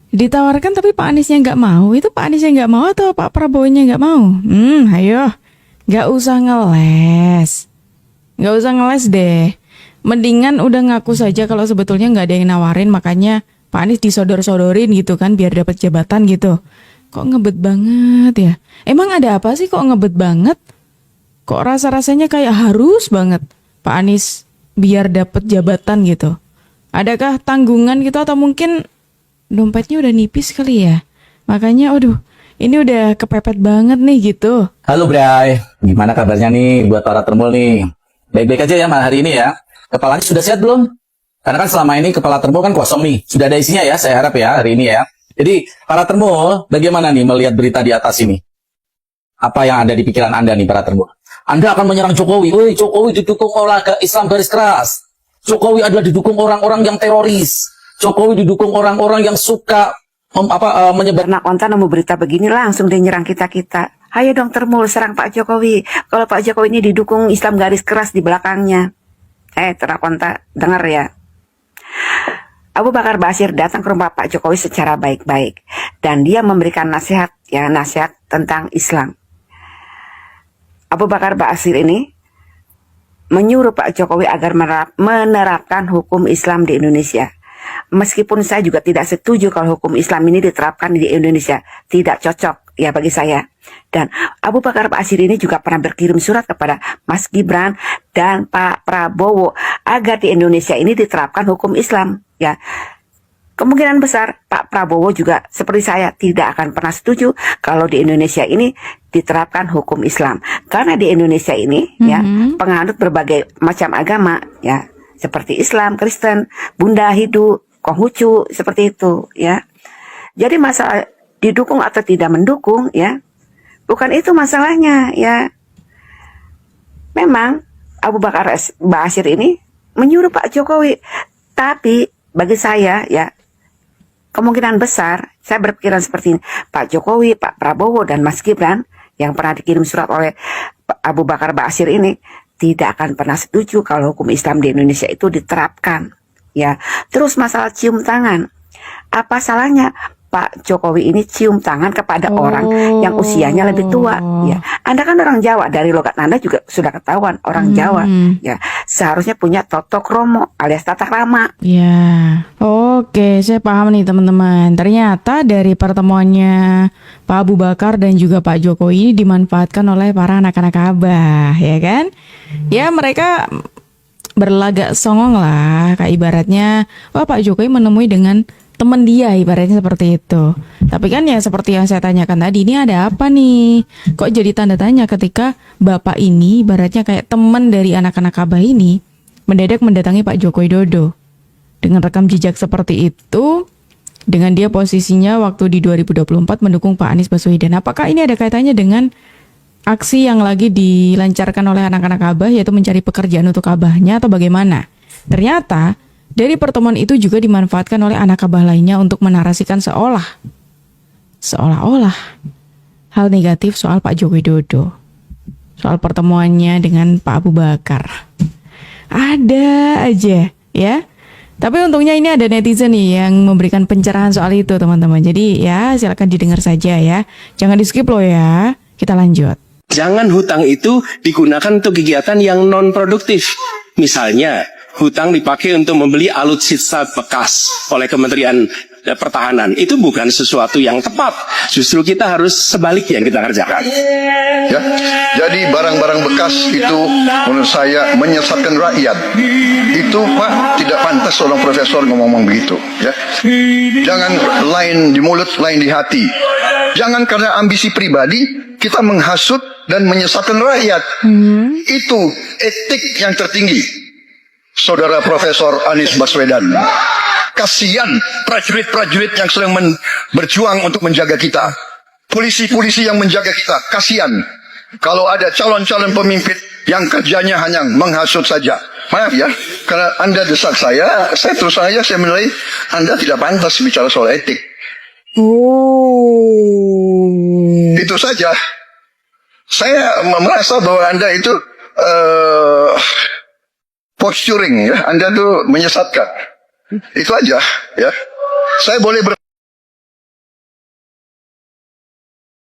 Ditawarkan tapi Pak Aniesnya nggak mau. Itu Pak Aniesnya nggak mau atau Pak Prabowo-nya nggak mau? Ayo, nggak usah ngeles. Nggak usah ngeles deh. Mendingan udah ngaku saja kalau sebetulnya nggak ada yang nawarin, makanya Pak Anies disodor-sodorin gitu kan biar dapat jabatan gitu. Kok ngebet banget ya? Emang ada apa sih kok ngebet banget? Kok rasa-rasanya kayak harus banget Pak Anies biar dapat jabatan gitu? Adakah tanggungan gitu atau mungkin dompetnya udah nipis kali ya? Makanya aduh, ini udah kepepet banget nih gitu. Halo Bray, gimana kabarnya nih buat para termul nih? Baik-baik aja ya hari ini ya. Kepalanya sudah sehat belum? Karena kan selama ini kepala termul kan kosong nih. Sudah ada isinya ya, saya harap ya hari ini ya. Jadi para termul, bagaimana nih melihat berita di atas ini? Apa yang ada di pikiran Anda nih para termul? Anda akan menyerang Jokowi. Woi, Jokowi didukung oleh Islam garis keras. Jokowi adalah didukung orang-orang yang teroris. Jokowi didukung orang-orang yang suka menyebar. Anak konten nemu berita begini langsung dia nyerang kita-kita. Ayo dong termul serang Pak Jokowi. Kalau Pak Jokowi ini didukung Islam garis keras di belakangnya. Ternak konten dengar ya. Abu Bakar Ba'asyir datang ke rumah Pak Jokowi secara baik-baik dan dia memberikan nasihat tentang Islam. Abu Bakar Ba'asyir ini menyuruh Pak Jokowi agar menerapkan hukum Islam di Indonesia. Meskipun saya juga tidak setuju kalau hukum Islam ini diterapkan di Indonesia, tidak cocok ya bagi saya. Dan Abu Bakar Ba'asyir ini juga pernah berkirim surat kepada Mas Gibran dan Pak Prabowo agar di Indonesia ini diterapkan hukum Islam. Ya, kemungkinan besar Pak Prabowo juga seperti saya tidak akan pernah setuju kalau di Indonesia ini diterapkan hukum Islam. Karena di Indonesia ini ya penganut berbagai macam agama ya, seperti Islam, Kristen, Bunda, Hindu, Konghucu, seperti itu ya. Jadi masalah didukung atau tidak mendukung ya, bukan itu masalahnya ya. Memang Abu Bakar Ba'asyir ini menyuruh Pak Jokowi, tapi bagi saya ya, kemungkinan besar saya berpikiran seperti ini. Pak Jokowi, Pak Prabowo, dan Mas Gibran yang pernah dikirim surat oleh Abu Bakar Ba'asyir ini tidak akan pernah setuju kalau hukum Islam di Indonesia itu diterapkan. Ya, terus masalah cium tangan. Apa salahnya Pak Jokowi ini cium tangan kepada orang yang usianya lebih tua? Ya, Anda kan orang Jawa, dari logat Anda juga sudah ketahuan orang Jawa. Ya, seharusnya punya toto kromo alias tata krama. Ya, oke, saya paham nih teman-teman. Ternyata dari pertemuannya Pak Abu Bakar dan juga Pak Jokowi ini dimanfaatkan oleh para anak-anak Abah, ya kan? Ya, mereka berlagak songong lah, kayak ibaratnya, wah Pak Jokowi menemui dengan teman dia, ibaratnya seperti itu. Tapi kan ya seperti yang saya tanyakan tadi, ini ada apa nih? Kok jadi tanda tanya ketika Bapak ini ibaratnya kayak teman dari anak-anak Abah ini mendadak mendatangi Pak Joko Widodo dengan rekam jejak seperti itu, dengan dia posisinya waktu di 2024 mendukung Pak Anies Baswedan. Apakah ini ada kaitannya dengan aksi yang lagi dilancarkan oleh anak-anak Abah, yaitu mencari pekerjaan untuk Abahnya, atau bagaimana? Ternyata dari pertemuan itu juga dimanfaatkan oleh anak Abah lainnya untuk menarasikan seolah-olah hal negatif soal Pak Joko Widodo, soal pertemuannya dengan Pak Abu Bakar. Ada aja ya. Tapi untungnya ini ada netizen nih yang memberikan pencerahan soal itu teman-teman. Jadi ya silakan didengar saja ya. Jangan di skip loh ya. Kita lanjut. Jangan hutang itu digunakan untuk kegiatan yang non-produktif. Misalnya, hutang dipakai untuk membeli alutsista bekas oleh Kementerian Pertahanan. Itu bukan sesuatu yang tepat. Justru kita harus sebaliknya yang kita kerjakan. Ya, jadi barang-barang bekas itu menurut saya menyesatkan rakyat. Itu Pak tidak pantas seorang profesor ngomong begitu. Ya, jangan lain di mulut, lain di hati. Jangan karena ambisi pribadi kita menghasut dan menyesatkan rakyat. Itu etik yang tertinggi, Saudara Profesor Anies Baswedan. Kasihan prajurit-prajurit yang sedang berjuang untuk menjaga kita. Polisi-polisi yang menjaga kita. Kasihan kalau ada calon-calon pemimpin yang kerjanya hanya menghasut saja. Maaf ya, karena Anda desak saya terus saja saya menilai Anda tidak pantas bicara soal etik. Itu saja. Saya merasa bahwa Anda itu posturing ya, Anda tuh menyesatkan. Itu aja ya. Saya boleh